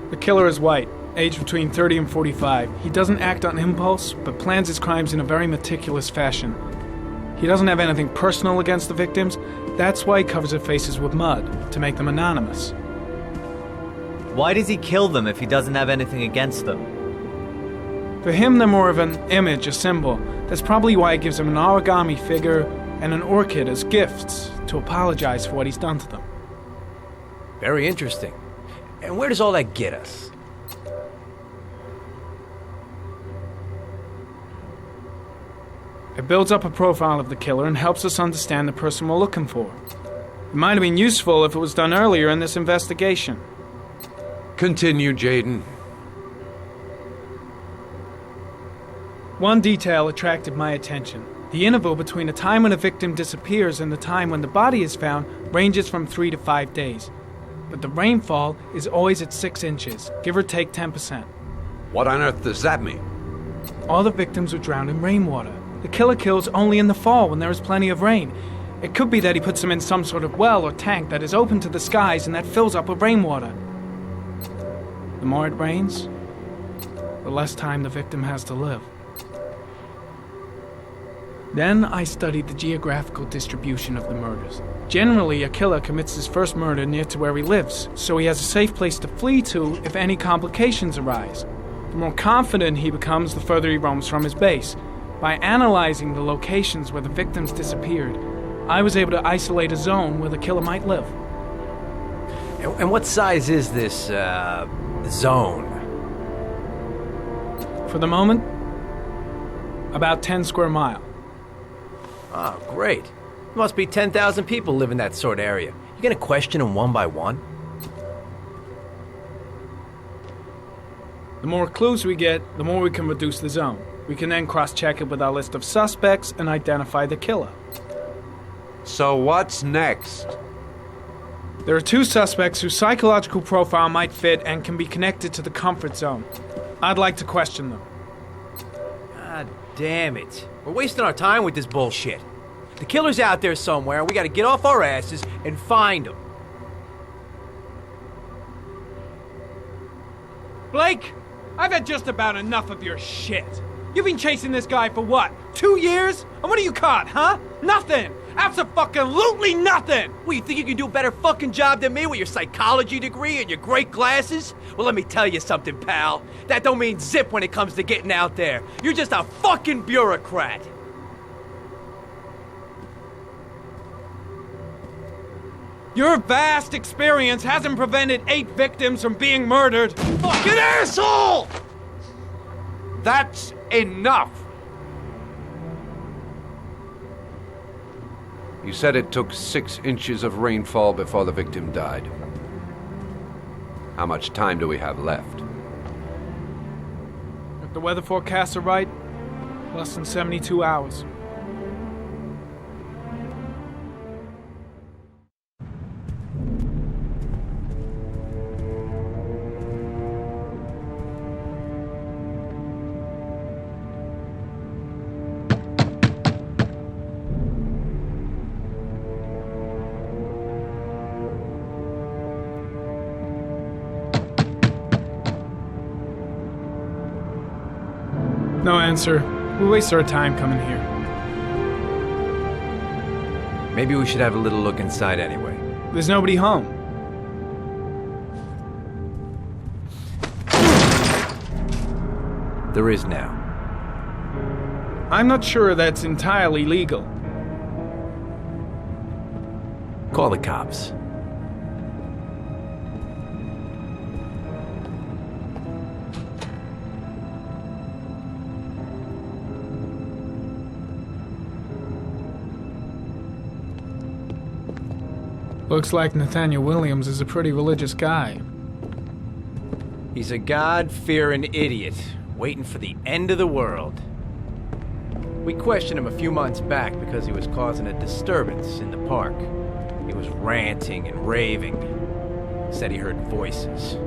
The killer is white, aged between 30 and 45. He doesn't act on impulse, but plans his crimes in a very meticulous fashion. He doesn't have anything personal against the victims. That's why he covers their faces with mud, to make them anonymous. Why does he kill them if he doesn't have anything against them? For him, they're more of an image, a symbol. That's probably why he gives them an origami figure and an orchid as gifts to apologize for what he's done to them. Very interesting. And where does all that get us? It builds up a profile of the killer and helps us understand the person we're looking for. It might have been useful if it was done earlier in this investigation. Continue, Jaden. One detail attracted my attention. The interval between the time when a victim disappears and the time when the body is found ranges from 3 to 5 days. But the rainfall is always at 6 inches, give or take 10%. What on earth does that mean? All the victims were drowned in rainwater. The killer kills only in the fall when there is plenty of rain. It could be that he puts them in some sort of well or tank that is open to the skies and that fills up with rainwater. The more it rains, the less time the victim has to live. Then I studied the geographical distribution of the murders. Generally, a killer commits his first murder near to where he lives, so he has a safe place to flee to if any complications arise. The more confident he becomes, the further he roams from his base. By analyzing the locations where the victims disappeared, I was able to isolate a zone where the killer might live. And what size is this, zone? For the moment, about 10 square miles. Oh, great. There must be 10,000 people live in that sort of area. You gonna question them one by one? The more clues we get, the more we can reduce the zone. We can then cross-check it with our list of suspects and identify the killer. So what's next? There are 2 suspects whose psychological profile might fit and can be connected to the comfort zone. I'd like to question them. God damn it. We're wasting our time with this bullshit. The killer's out there somewhere, and we gotta get off our asses and find him. Blake, I've had just about enough of your shit. You've been chasing this guy for what, 2 years? And what are you caught, huh? Nothing! Abso-fucking-lutely nothing! Well, you think you can do a better fucking job than me with your psychology degree and your great glasses? Well, let me tell you something, pal. That don't mean zip when it comes to getting out there. You're just a fucking bureaucrat. Your vast experience hasn't prevented 8 victims from being murdered. Fucking asshole! That's enough! You said it took 6 inches of rainfall before the victim died. How much time do we have left? If the weather forecasts are right, less than 72 hours. No answer. We waste our time coming here. Maybe we should have a little look inside anyway. There's nobody home. There is now. I'm not sure that's entirely legal. Call the cops. Looks like Nathaniel Williams is a pretty religious guy. He's a God-fearing idiot, waiting for the end of the world. We questioned him a few months back because he was causing a disturbance in the park. He was ranting and raving. Said he heard voices.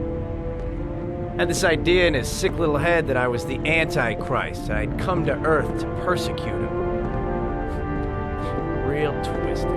Had this idea in his sick little head that I was the Antichrist. I'd come to Earth to persecute him. Real twisted.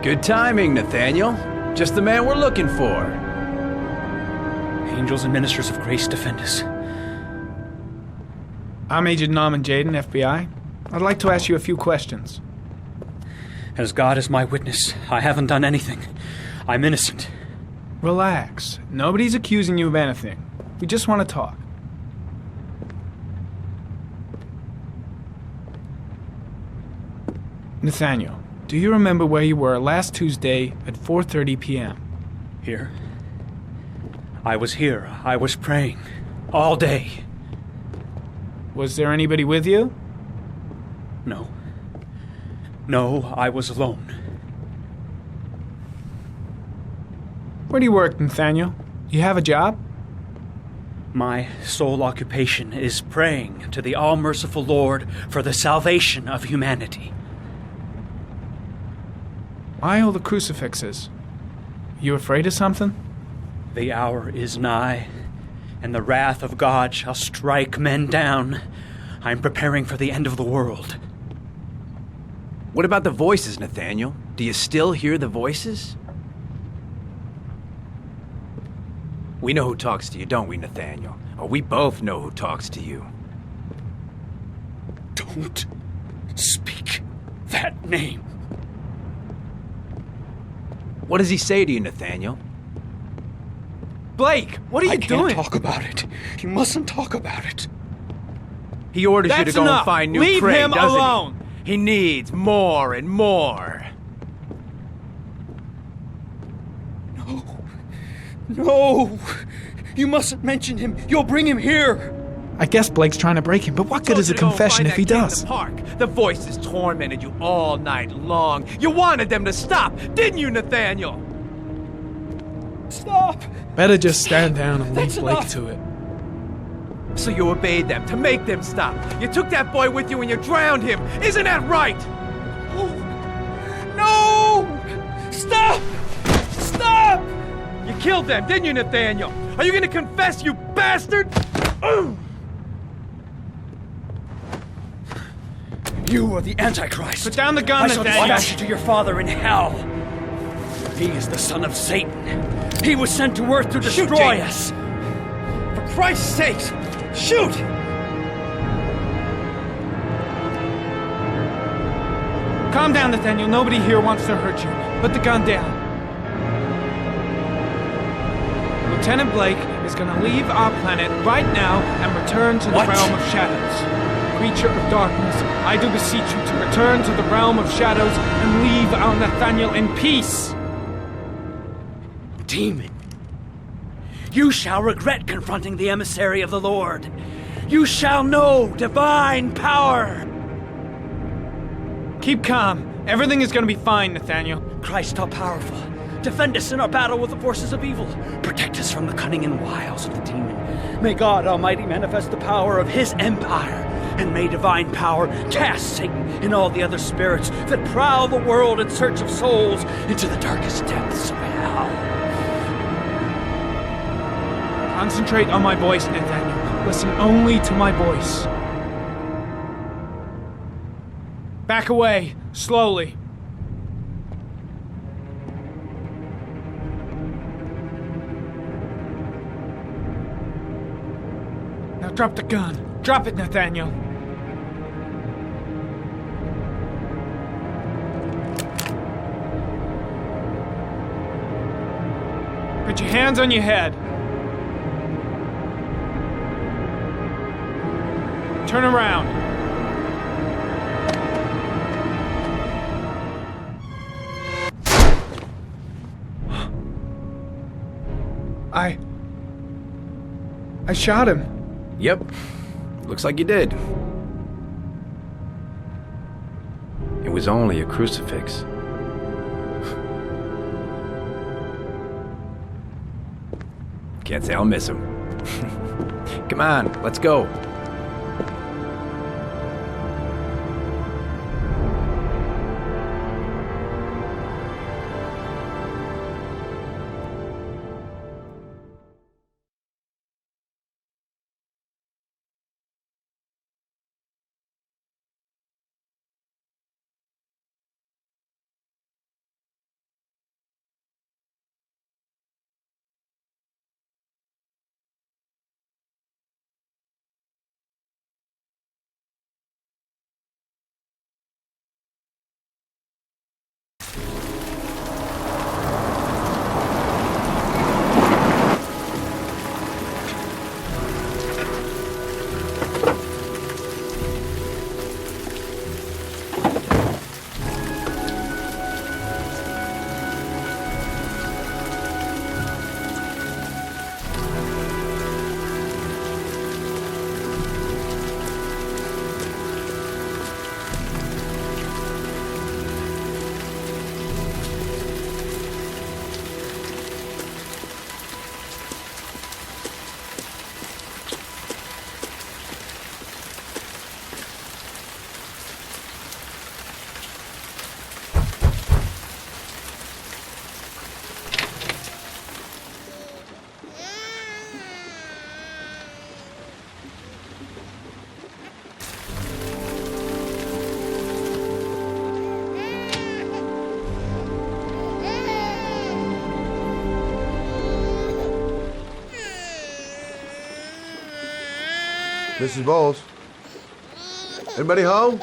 Good timing, Nathaniel. Just the man we're looking for. Angels and ministers of grace defend us. I'm Agent Normand Jaden, FBI. I'd like to ask you a few questions. As God is my witness, I haven't done anything. I'm innocent. Relax. Nobody's accusing you of anything. We just want to talk. Nathaniel, do you remember where you were last Tuesday at 4:30 p.m.? Here? I was here. I was praying. All day. Was there anybody with you? No. No, I was alone. Where do you work, Nathaniel? You have a job? My sole occupation is praying to the all-merciful Lord for the salvation of humanity. Why all the crucifixes? You afraid of something? The hour is nigh, and the wrath of God shall strike men down. I'm preparing for the end of the world. What about the voices, Nathaniel? Do you still hear the voices? We know who talks to you, don't we, Nathaniel? Or we both know who talks to you. Don't speak that name. What does he say to you, Nathaniel? Blake, what are you doing? I can't talk about it. You mustn't talk about it. He orders you to That's go enough. and find new Leave prey, him doesn't alone. he? He needs more and more. No! You mustn't mention him. You'll bring him here. I guess Blake's trying to break him, but what good is a confession if he does? The park. The voices tormented you all night long. You wanted them to stop, didn't you, Nathaniel? Stop! Better just stand down and leave That's Blake enough. to it. So you obeyed them to make them stop. You took that boy with you and you drowned him. Isn't that right? No! Stop! Stop! You killed them, didn't you, Nathaniel? Are you gonna confess, you bastard? You are the Antichrist. Put down the gun, I shall Nathaniel. dispatch you to your father in hell. He is the son of Satan. He was sent to earth to destroy Jaden. us. For Christ's sake, shoot! Calm down, Nathaniel. Nobody here wants to hurt you. Put the gun down. Lieutenant Blake is going to leave our planet right now and return to the What? realm of shadows. Creature of darkness, I do beseech you to return to the realm of shadows and leave our Nathaniel in peace. Demon, you shall regret confronting the emissary of the Lord. You shall know divine power. Keep calm. Everything is going to be fine, Nathaniel. Christ all powerful, defend us in our battle with the forces of evil. Protect us from the cunning and wiles of the demon. May God Almighty manifest the power of his empire, and may divine power cast Satan and all the other spirits that prowl the world in search of souls into the darkest depths of hell. Concentrate on my voice, Nathaniel. Listen only to my voice. Back away, slowly. Now drop the gun. Drop it, Nathaniel. Put your hands on your head. Turn around. I shot him. Yep. Looks like you did. It was only a crucifix. Can't say I'll miss him. Come on, let's go. Mrs. Bowles? Anybody home?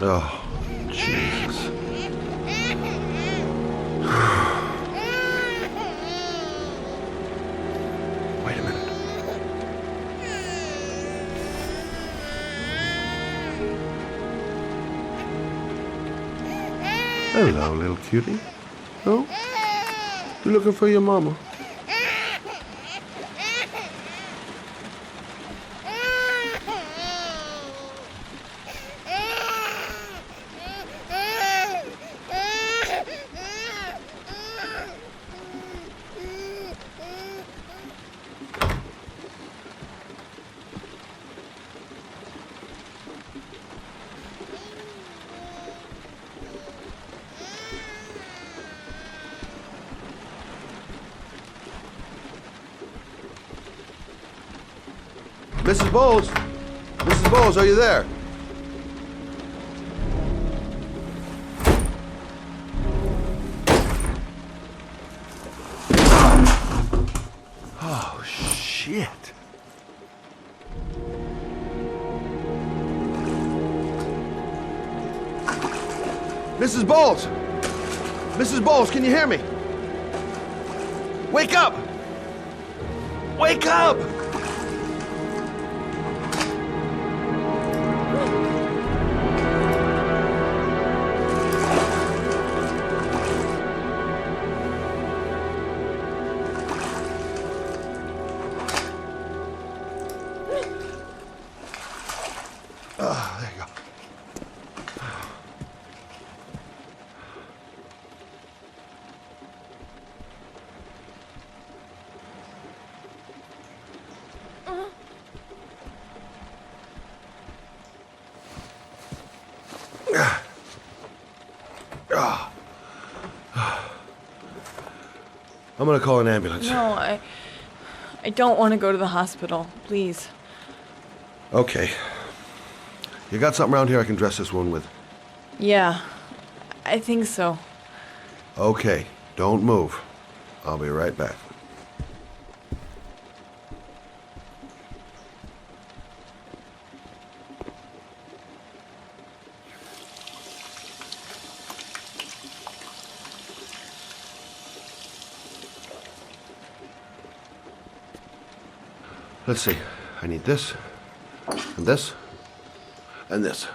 Oh, Jesus. Wait a minute. Hello, little cutie. Oh? You looking for your mama? Mrs. Bowles? Mrs. Bowles, are you there? Oh, shit. Mrs. Bowles! Mrs. Bowles, can you hear me? Wake up! Wake up! There you go. I'm gonna call an ambulance. No, I don't want to go to the hospital. Please. Okay. You got something around here I can dress this wound with? Yeah, I think so. Okay, don't move. I'll be right back. Let's see. I need this, and this, and this.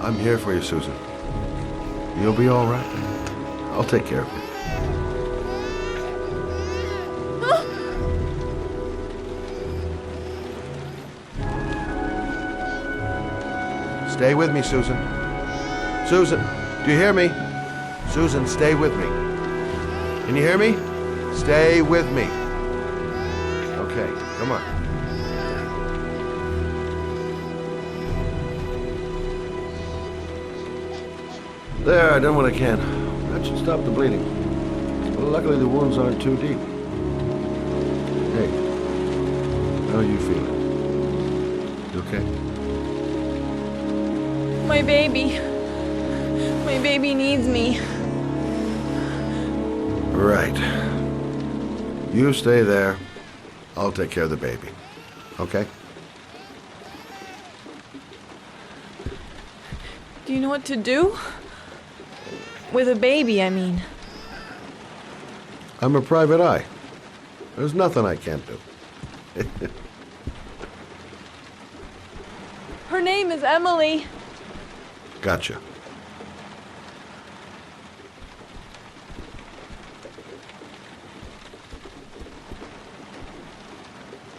I'm here for you, Susan. You'll be all right. I'll take care of you. Stay with me, Susan. Susan, do you hear me? Susan, stay with me. Can you hear me? Stay with me. Okay, come on. There, I done what I can. That should stop the bleeding. Well, luckily the wounds aren't too deep. Hey, how are you feeling? You okay? My baby. My baby needs me. Right. You stay there. I'll take care of the baby. Okay? Do you know what to do? With a baby, I mean. I'm a private eye. There's nothing I can't do. Her name is Emily. Gotcha.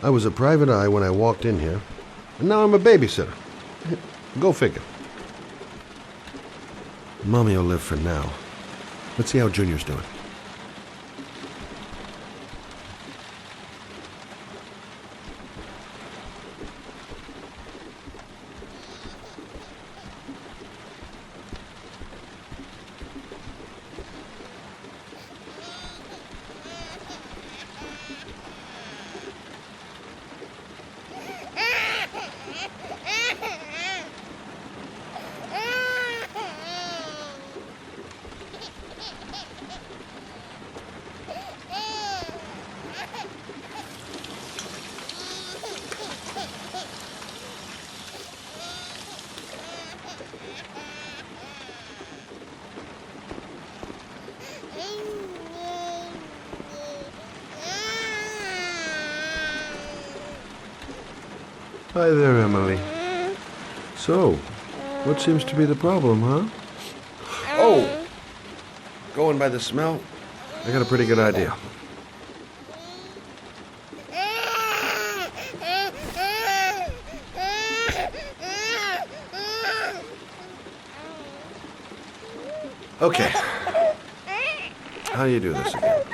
I was a private eye when I walked in here, and now I'm a babysitter. Go figure. Mommy will live for now. Let's see how Junior's doing. Hi there, Emily. So, what seems to be the problem, huh? Oh! Going by the smell, I got a pretty good idea. Okay. How do you do this again?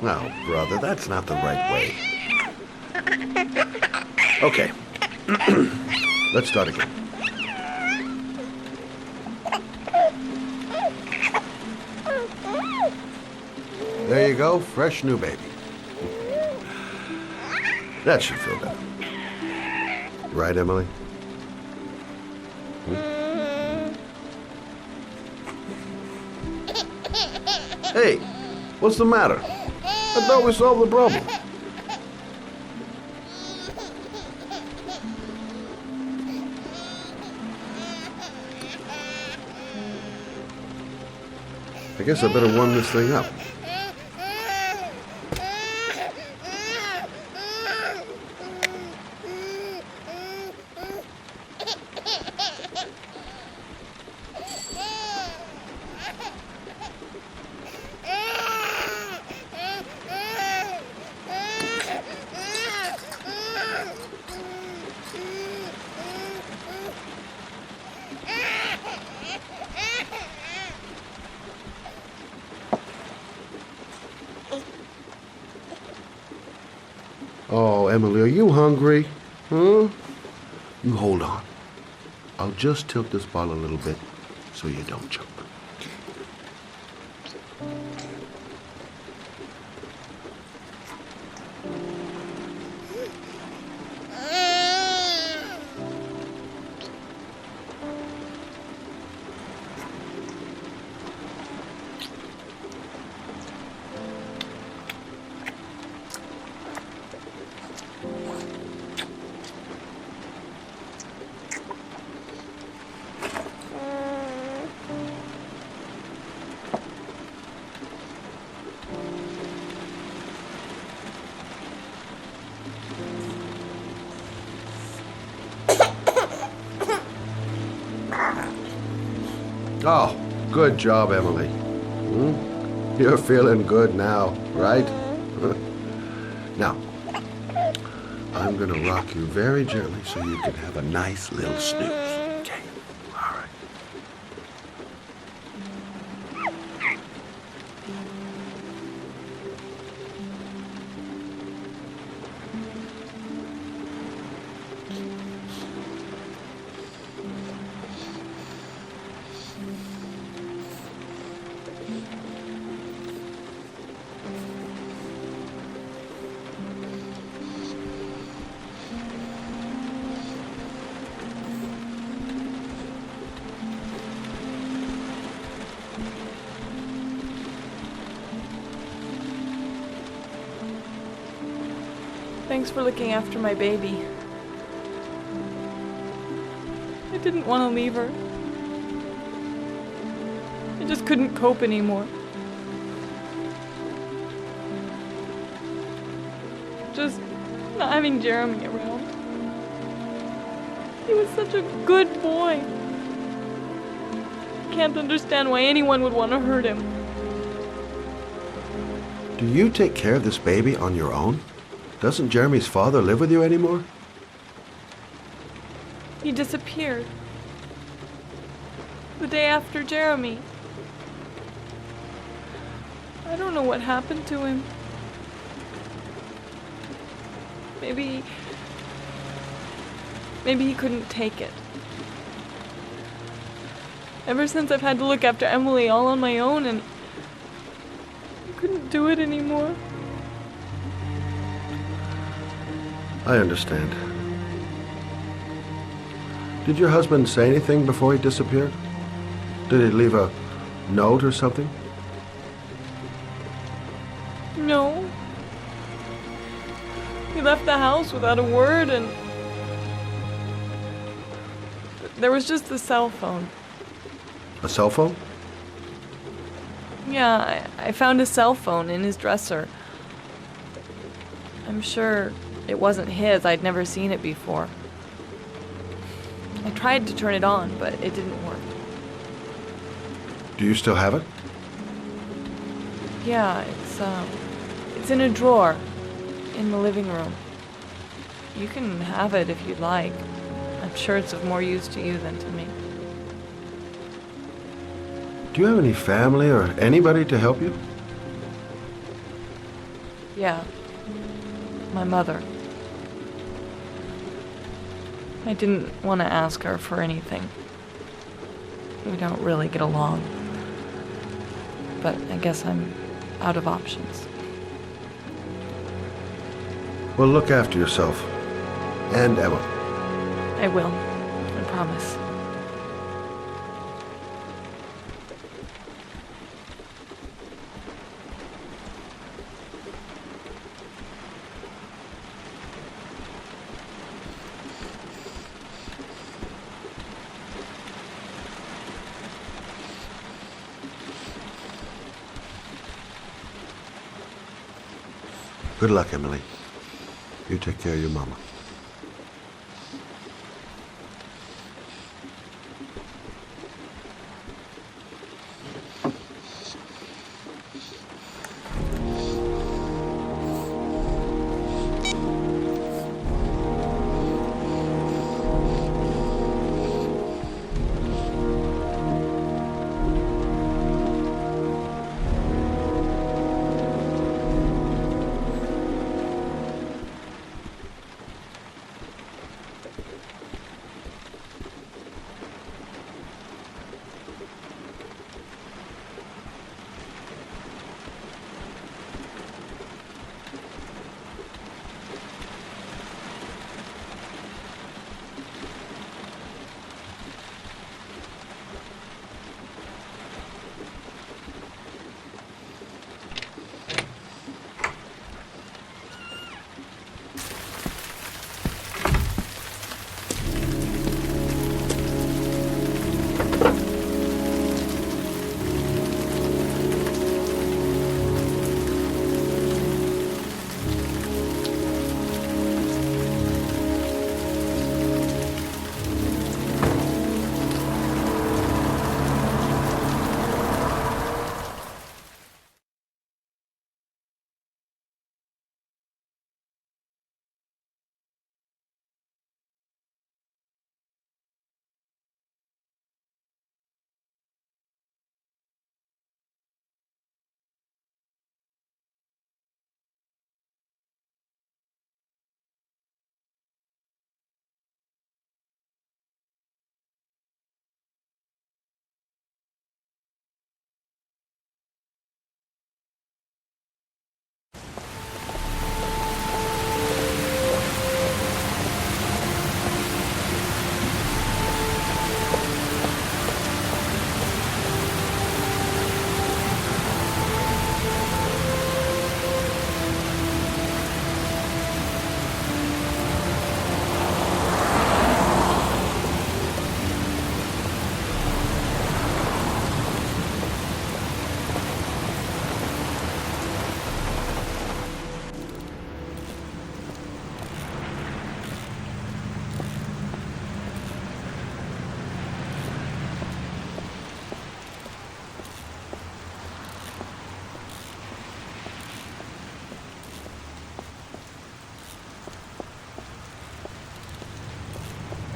No, brother, that's not the right way. Okay. Let's start again. There you go, fresh new baby. That should feel better. Right, Emily? Hey, what's the matter? I thought we solved the problem. I guess I better warm this thing up. Oh, Emily, are you hungry? Huh? You hold on. I'll just tilt this ball a little bit so you don't choke. Oh, good job, Emily. You're feeling good now, right? Now, I'm gonna rock you very gently so you can have a nice little snooze. Okay, all right. Thanks for looking after my baby. I didn't want to leave her. I just couldn't cope anymore. Just not having Jeremy around. He was such a good boy. I can't understand why anyone would want to hurt him. Do you take care of this baby on your own? Doesn't Jeremy's father live with you anymore? He disappeared. The day after Jeremy. I don't know what happened to him. Maybe he couldn't take it. Ever since I've had to look after Emily all on my own, and I couldn't do it anymore. I understand. Did your husband say anything before he disappeared? Did he leave a note or something? No. He left the house without a word, and there was just the cell phone. A cell phone? Yeah, I found a cell phone in his dresser. I'm sure it wasn't his. I'd never seen it before. I tried to turn it on, but it didn't work. Do you still have it? Yeah, it's in a drawer in the living room. You can have it if you'd like. I'm sure it's of more use to you than to me. Do you have any family or anybody to help you? Yeah. My mother. I didn't want to ask her for anything. We don't really get along. But I guess I'm out of options. Well, look after yourself. And Emma. I will. I promise. Good luck, Emily. You take care of your mama.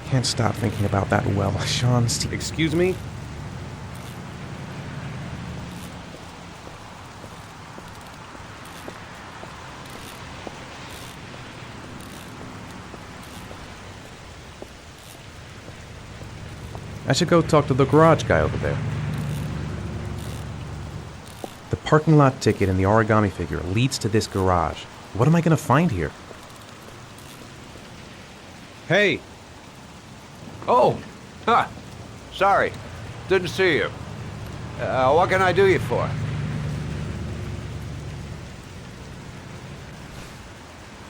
Can't stop thinking about that well. Sean, Steve. Excuse me? I should go talk to the garage guy over there. The parking lot ticket and the origami figure leads to this garage. What am I gonna find here? Hey! Oh! Huh. Sorry. Didn't see you. What can I do you for?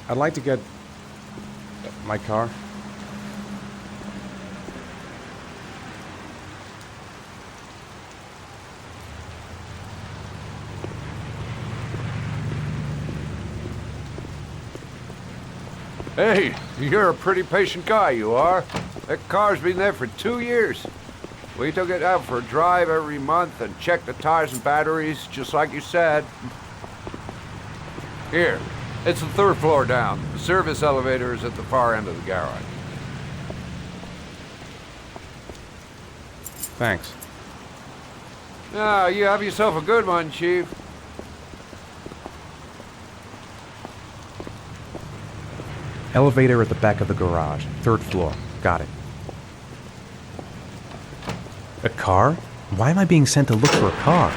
I'd like to get my car. Hey, you're a pretty patient guy, you are. That car's been there for 2 years. We took it out for a drive every month and checked the tires and batteries, just like you said. Here, it's the 3rd floor down. The service elevator is at the far end of the garage. Thanks. Now, you have yourself a good one, Chief. Elevator at the back of the garage. 3rd floor. Got it. A car? Why am I being sent to look for a car?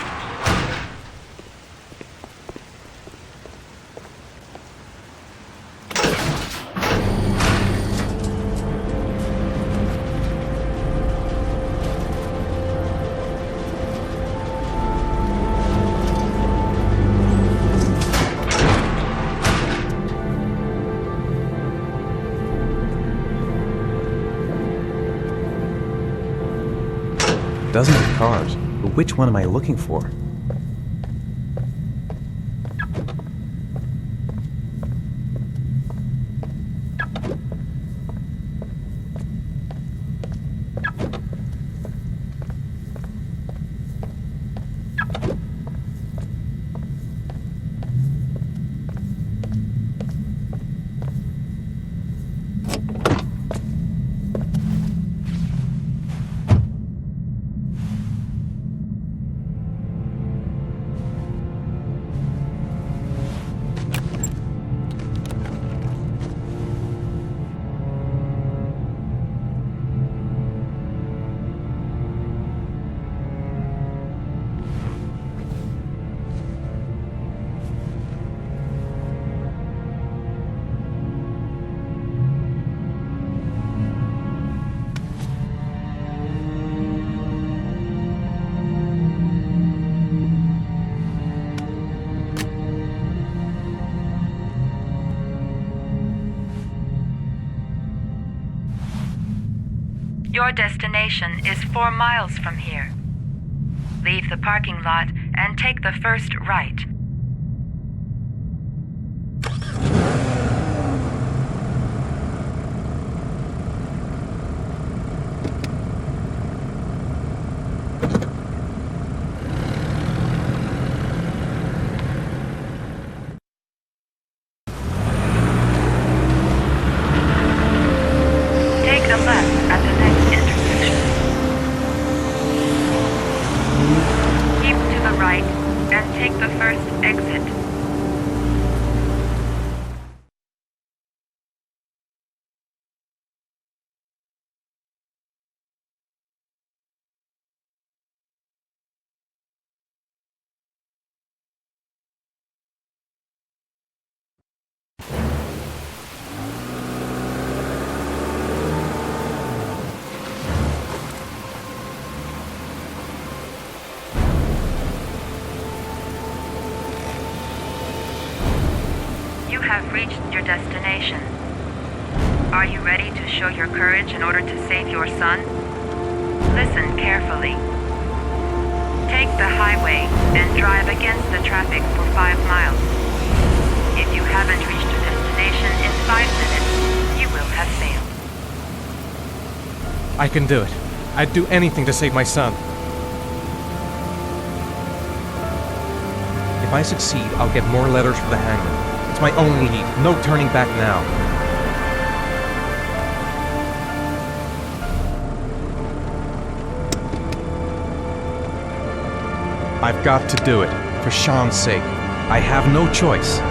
Dozens of cars, but which one am I looking for? Your destination is 4 miles from here. Leave the parking lot and take the first right. Take a left at the next intersection. Keep to the right and take the first exit. You have reached your destination. Are you ready to show your courage in order to save your son? Listen carefully. Take the highway and drive against the traffic for 5 miles. If you haven't reached your destination in 5 minutes, you will have failed. I can do it. I'd do anything to save my son. If I succeed, I'll get more letters for the hangar. It's my only need. No turning back now. I've got to do it. For Sean's sake. I have no choice.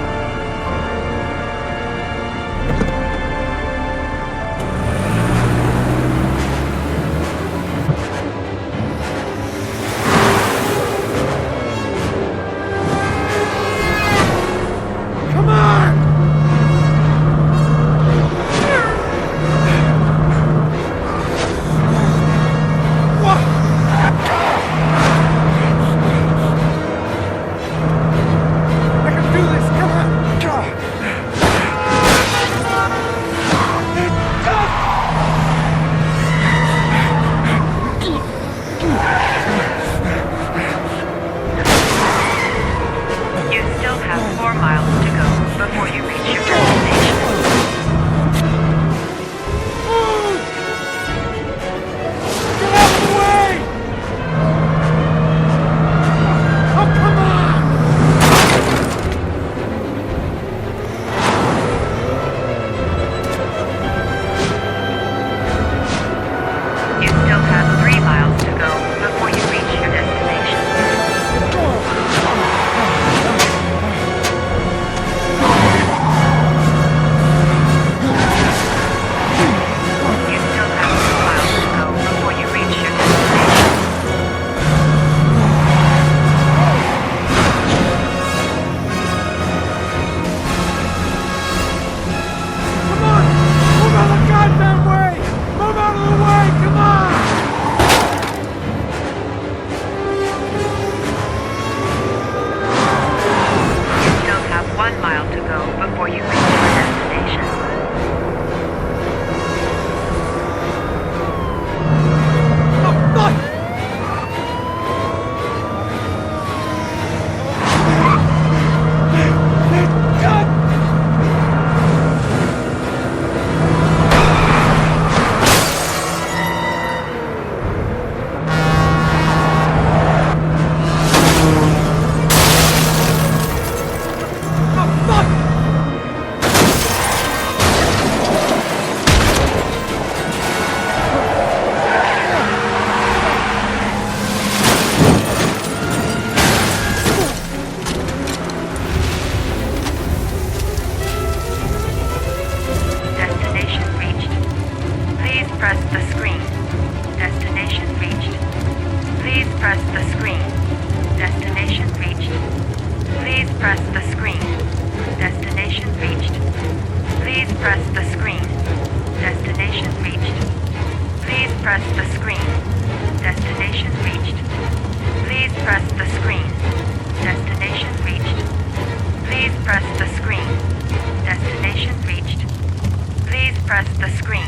press the screen. Destination reached. Please press the screen. Destination reached. Please press the screen. Destination reached. Please press the screen.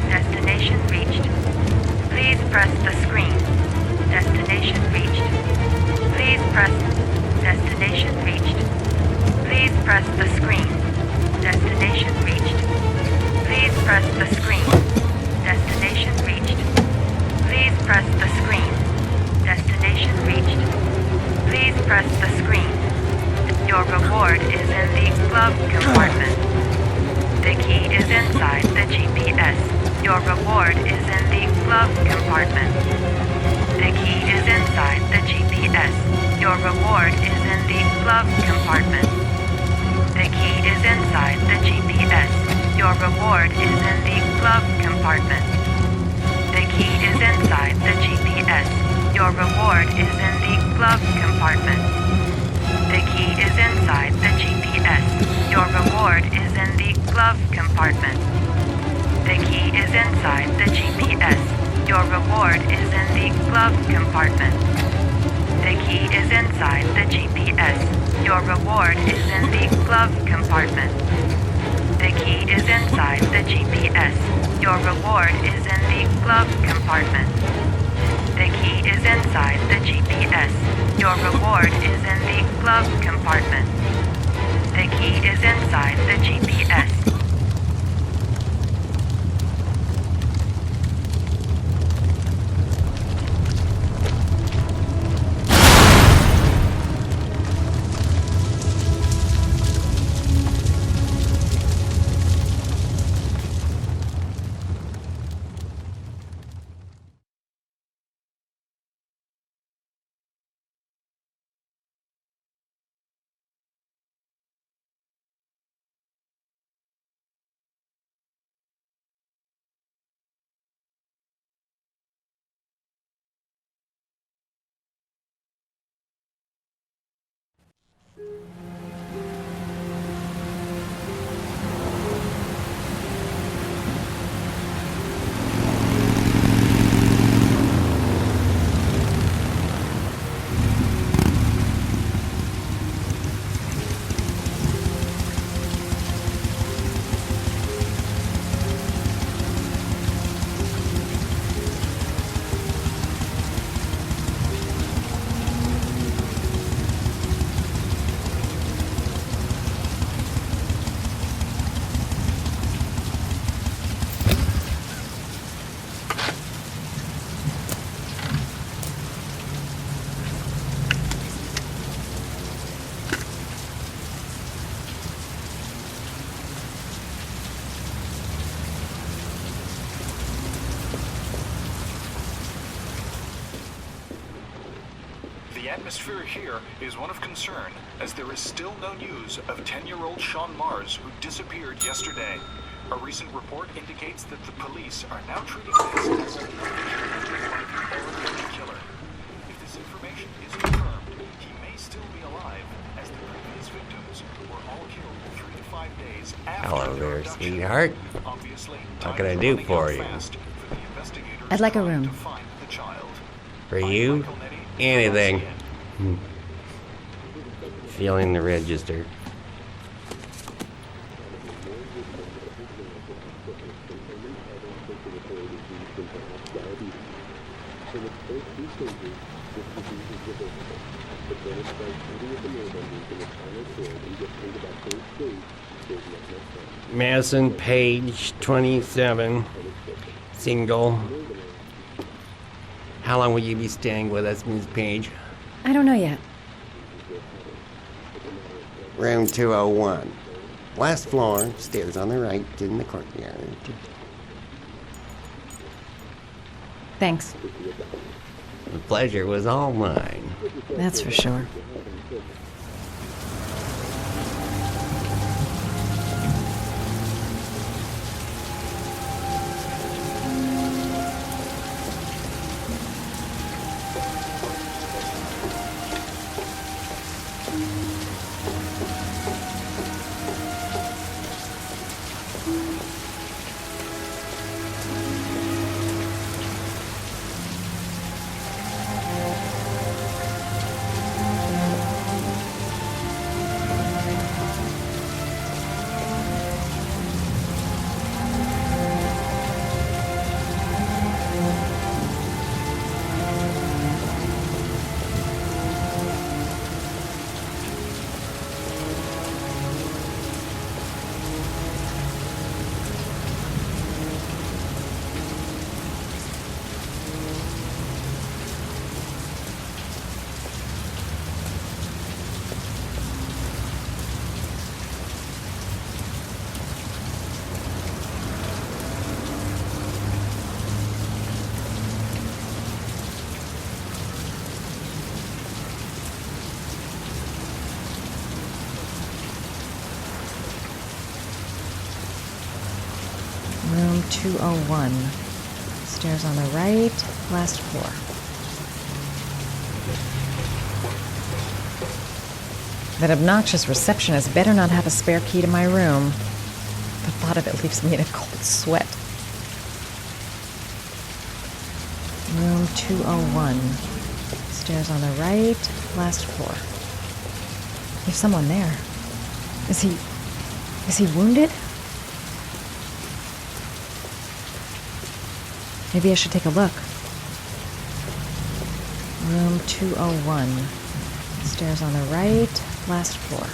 Destination reached. Please press the screen. Destination reached. Please press. Destination reached. Please press the screen. Destination reached. Please press the screen. Destination reached. Please press the screen. Destination reached. Please press the screen. Your reward is in the glove compartment. The key is inside the GPS. Your reward is in the glove compartment. The key is inside the GPS. Your reward is in the glove compartment. The key is inside the GPS. Your reward is in the glove compartment. The key is inside the GPS. Your reward is in the glove compartment. The key is inside the GPS. Your reward is in the glove compartment. The key is inside the GPS. Your reward is in the glove compartment. The key is inside the GPS. Your reward is in the glove compartment. The key is inside the GPS. Your reward is in the glove compartment. The key is inside the GPS. Your reward is in the glove compartment. The key is inside the GPS. The atmosphere here is one of concern, as there is still no news of 10-year-old Sean Mars, who disappeared yesterday. A recent report indicates that the police are now treating this as an Origami Killer. If this information is confirmed, he may still be alive, as the previous victims were all killed 3 to 5 days after Hello their there, abduction. sweetheart. Obviously, What can I do for you? I'd like a room. For you? Anything. Feeling the register. Madison Page, 27, single. How long will you be staying with us, Ms. Page? I don't know yet. Room 201. Last floor, stairs on the right, in the courtyard. Thanks. The pleasure was all mine. That's for sure. Room 201. Stairs on the right, last floor. That obnoxious receptionist better not have a spare key to my room. The thought of it leaves me in a cold sweat. Room 201. Stairs on the right, last floor. There's someone there. Is he wounded? Maybe I should take a look. Room 201. Stairs on the right, last floor.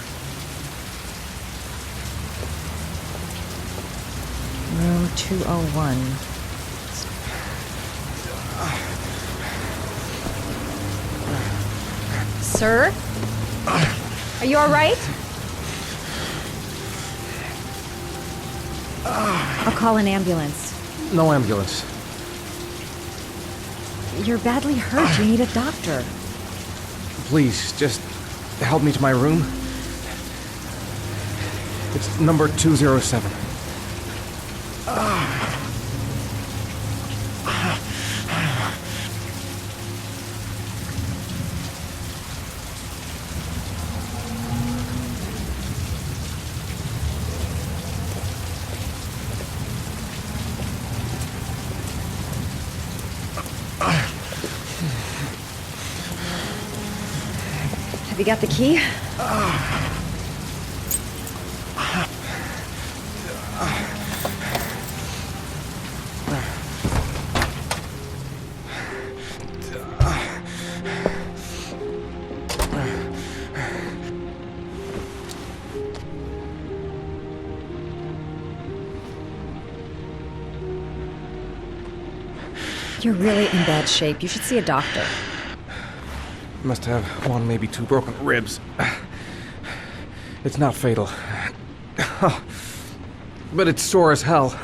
Room 201. Sir? Are you all right? I'll call an ambulance. No ambulance. You're badly hurt. You need a doctor. Please, just help me to my room. It's number 207. Have you got the key? You're really in bad shape. You should see a doctor. Must have one, maybe two broken ribs. It's not fatal. But it's sore as hell.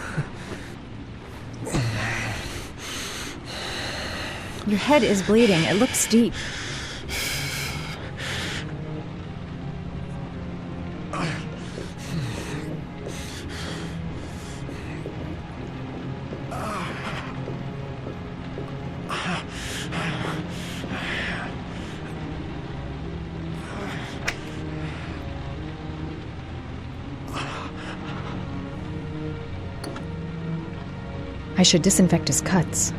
Your head is bleeding. It looks deep. I should disinfect his cuts.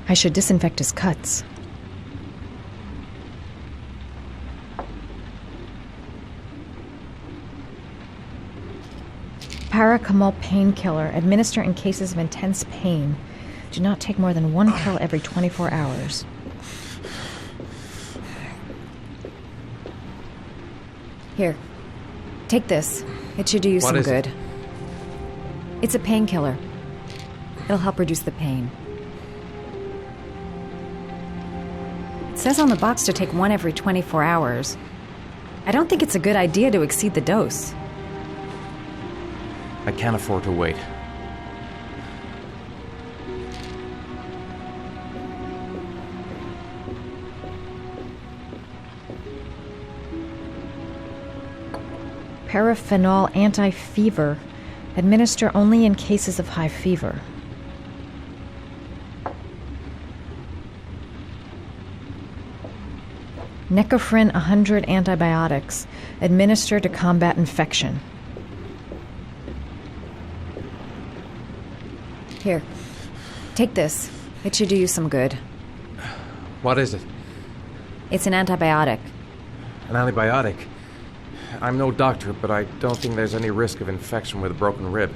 I should disinfect his cuts. Paracetamol painkiller. Administer in cases of intense pain. Do not take more than one pill every 24 hours. Here, take this. It should do you some good. It's a painkiller. It'll help reduce the pain. It says on the box to take one every 24 hours. I don't think it's a good idea to exceed the dose. I can't afford to wait. Paraphenol anti-fever. Administer only in cases of high fever. Necophren 100 antibiotics. Administer to combat infection. Here, take this. It should do you some good. What is it? It's an antibiotic. An antibiotic? I'm no doctor, but I don't think there's any risk of infection with a broken rib.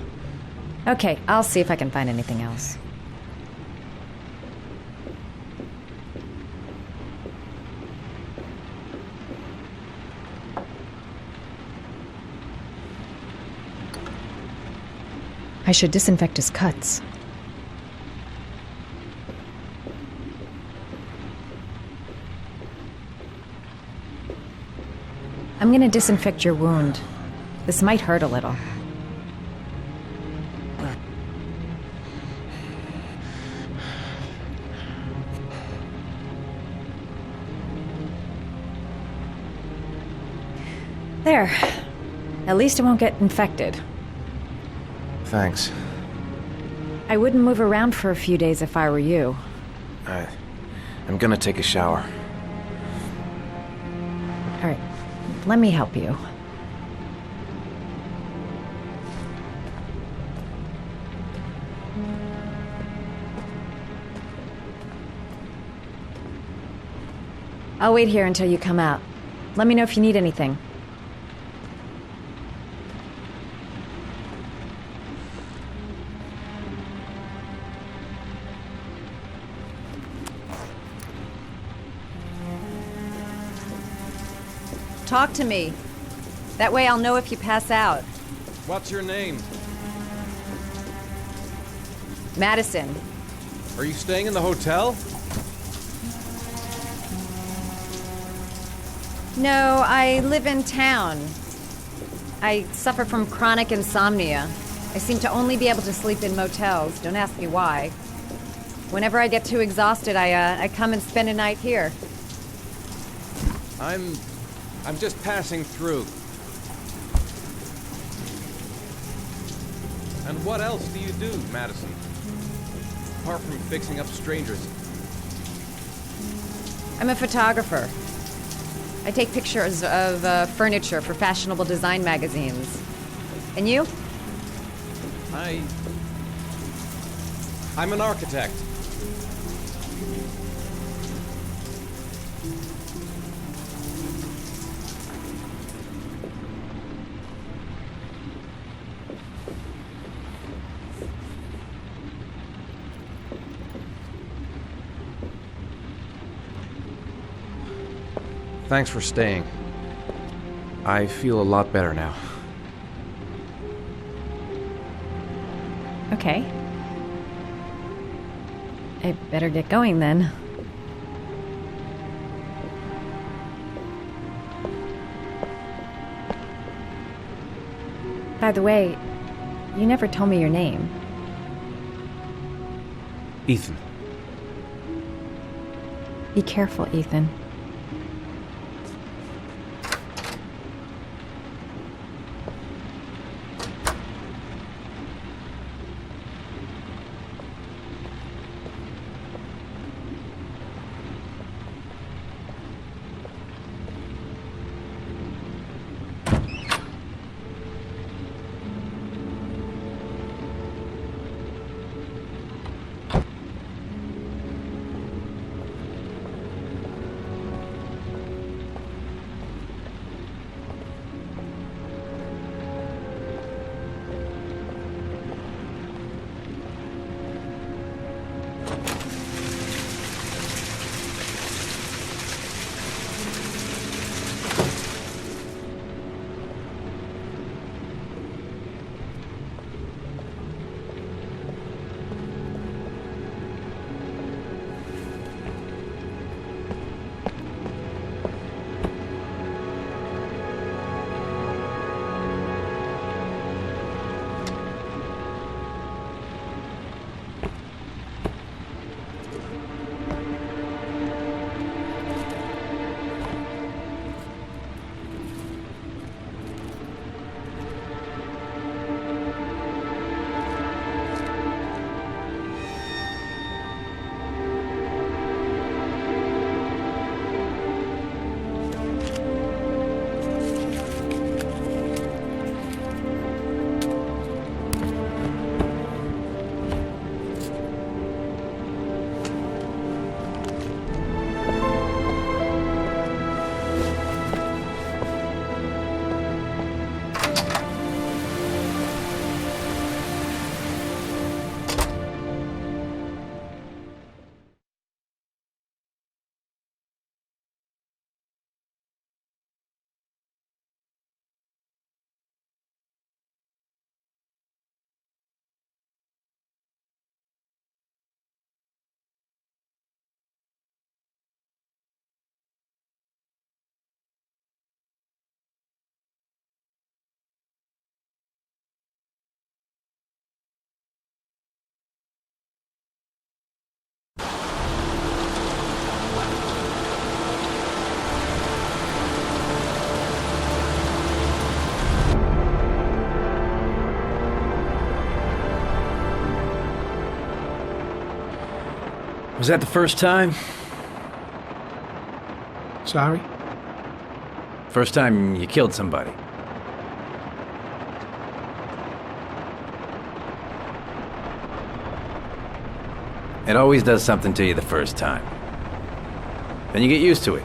Okay, I'll see if I can find anything else. I should disinfect his cuts. I'm gonna disinfect your wound. This might hurt a little. There. At least it won't get infected. Thanks. I wouldn't move around for a few days if I were you. I'm gonna take a shower. All right, let me help you. I'll wait here until you come out. Let me know if you need anything. Talk to me. That way I'll know if you pass out. What's your name? Madison. Are you staying in the hotel? No, I live in town. I suffer from chronic insomnia. I seem to only be able to sleep in motels. Don't ask me why. Whenever I get too exhausted, I come and spend a night here. I'm just passing through. And what else do you do, Madison? Apart from fixing up strangers. I'm a photographer. I take pictures of furniture for fashionable design magazines. And you? I'm an architect. Thanks for staying. I feel a lot better now. Okay. I better get going then. By the way, you never told me your name. Ethan. Be careful, Ethan. Was that the first time? Sorry? First time you killed somebody? It always does something to you the first time. Then you get used to it.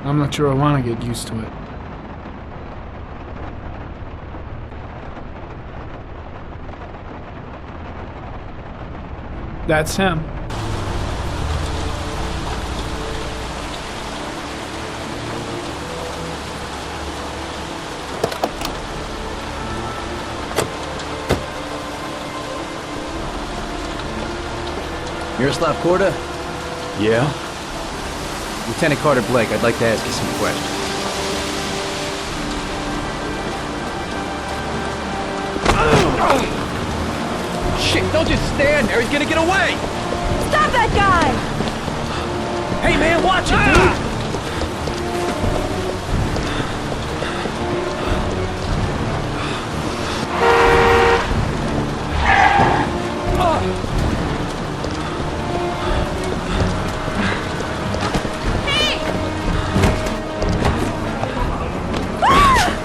I'm not sure I want to get used to it. That's him. Miroslav Korda? Yeah? Lieutenant Carter Blake, I'd like to ask you some questions. Shit, don't just stand there. He's gonna get away! Stop that guy! Hey, man, watch it, dude!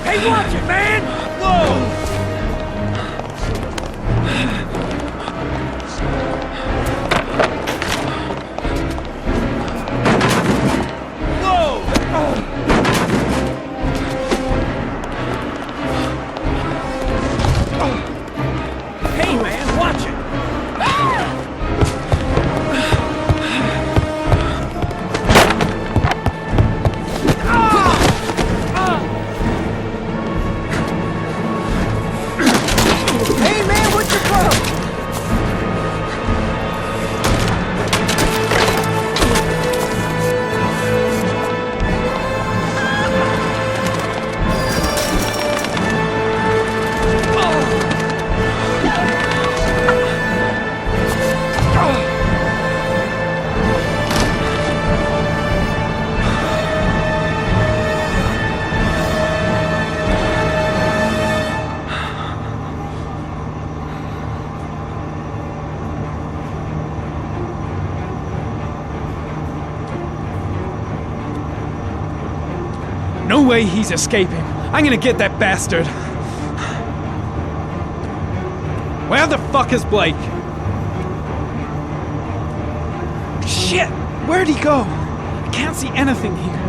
Hey, watch it, man! Whoa! No way he's escaping. I'm gonna get that bastard. Where the fuck is Blake? Shit! Where'd he go? I can't see anything here.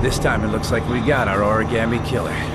This time it looks like we got our Origami Killer.